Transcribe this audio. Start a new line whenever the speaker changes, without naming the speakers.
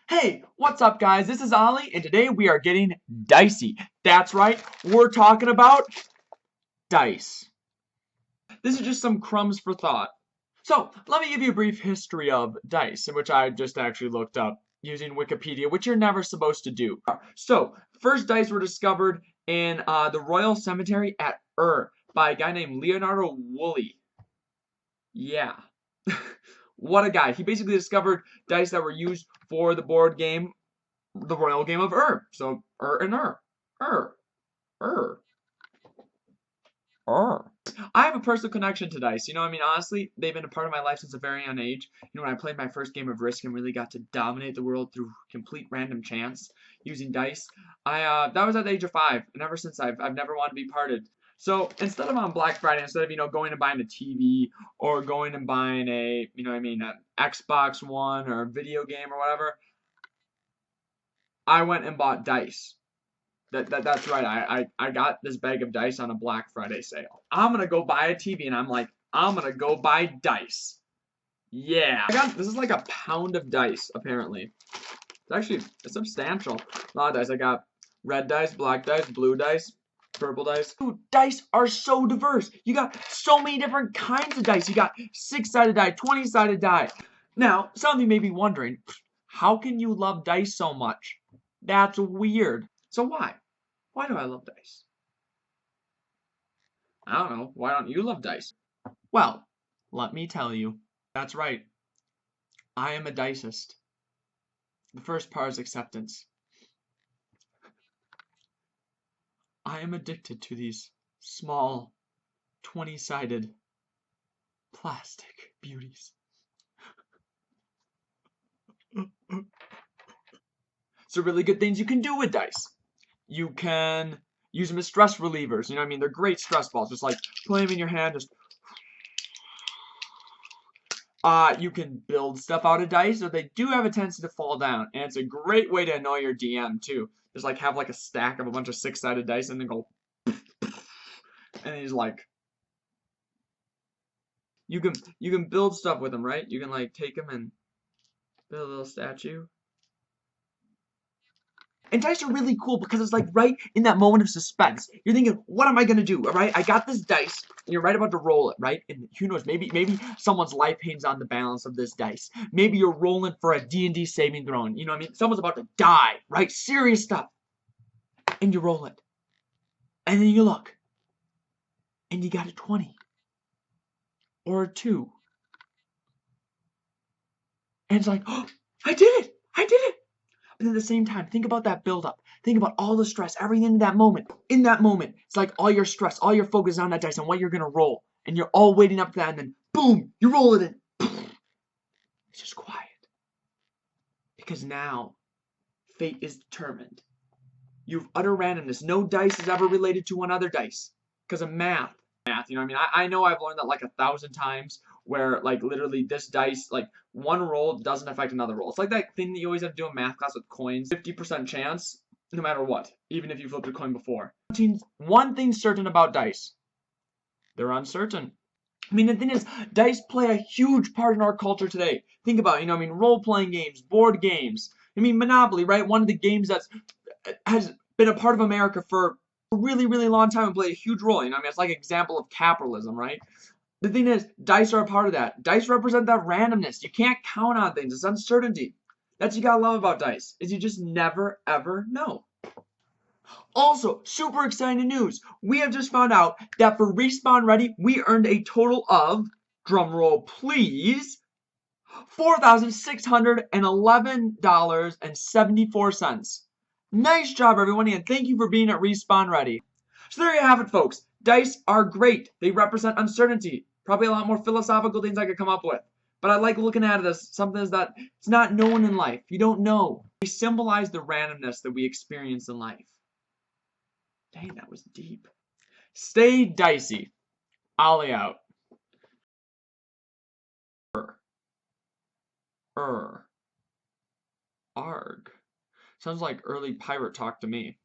Hey, what's up guys? This is Ollie and today we are getting dicey. That's right, we're talking about dice. This is just some crumbs for thought. So, let me give you a brief history of dice, in which I just actually looked up using Wikipedia, which you're never supposed to do. So, first dice were discovered in the Royal Cemetery at by a guy named Leonardo Woolley. Yeah. What a guy. He basically discovered dice that were used for the board game the royal game of So and Ur, Ur. I have a personal connection to dice. Honestly, they've been a part of my life since a very young age. When I played my first game of Risk and really got to dominate the world through complete random chance using dice, that was at the age of 5, and ever since I've never wanted to be parted. So instead of on Black Friday, instead of going and buying a TV or going and buying an Xbox One or a video game or whatever, I went and bought dice. That's right. I got this bag of dice on a Black Friday sale. I'm gonna go buy a TV, and I'm gonna go buy dice. Yeah. This is like a pound of dice, apparently. It's substantial. A lot of dice. I got red dice, black dice, blue dice, purple dice. Dude, dice are so diverse. You got so many different kinds of dice. You got 6-sided die, 20-sided die. Now, some of you may be wondering, how can you love dice so much? That's weird. So why? Why do I love dice? I don't know. Why don't you love dice? Well, let me tell you. That's right. I am a dicist. The first part is acceptance. I am addicted to these small, 20-sided plastic beauties. So really good things you can do with dice. You can use them as stress relievers. They're great stress balls. Just like play them in your hand. You can build stuff out of dice, so they do have a tendency to fall down. And it's a great way to annoy your DM too. Just like have like a stack of a bunch of 6-sided dice and then go and he's like you can build stuff with them, right? You can like take them and build a little statue. And dice are really cool because it's like right in that moment of suspense. You're thinking, what am I gonna do? All right, I got this dice, and you're right about to roll it, right? And who knows? Maybe someone's life hangs on the balance of this dice. Maybe you're rolling for a D&D saving throw. Someone's about to die, right? Serious stuff. And you roll it, and then you look, and you got a 20 or a 2, and it's like, oh, I did it! I did it! But at the same time, think about that buildup. Think about all the stress, everything in that moment. In that moment, it's like all your stress, all your focus is on that dice and what you're going to roll. And you're all waiting up for that, and then boom, you roll it in. It's just quiet. Because now, fate is determined. You've utter randomness. No dice is ever related to one other dice. Because of math. I know I've learned that like 1,000 times where like literally this dice, like one roll doesn't affect another roll. It's like that thing that you always have to do in math class with coins. 50% chance no matter what, even if you flipped a coin before. One thing's certain about dice. They're uncertain. The thing is, dice play a huge part in our culture today. Think about it, role-playing games, board games. Monopoly, right? One of the games has been a part of America for a really, really long time and played a huge role. It's like an example of capitalism, right? The thing is, dice are a part of that. Dice represent that randomness. You can't count on things. It's uncertainty. That's what you gotta love about dice, is you just never, ever know. Also, super exciting news. We have just found out that for Respawn Ready, we earned a total of, drumroll please, $4,611.74. Nice job, everyone, and thank you for being at Respawn Ready. So there you have it, folks. Dice are great. They represent uncertainty. Probably a lot more philosophical things I could come up with. But I like looking at it as something that it's not known in life. You don't know. They symbolize the randomness that we experience in life. Dang, that was deep. Stay dicey. Ollie out. Arg. Sounds like early pirate talk to me.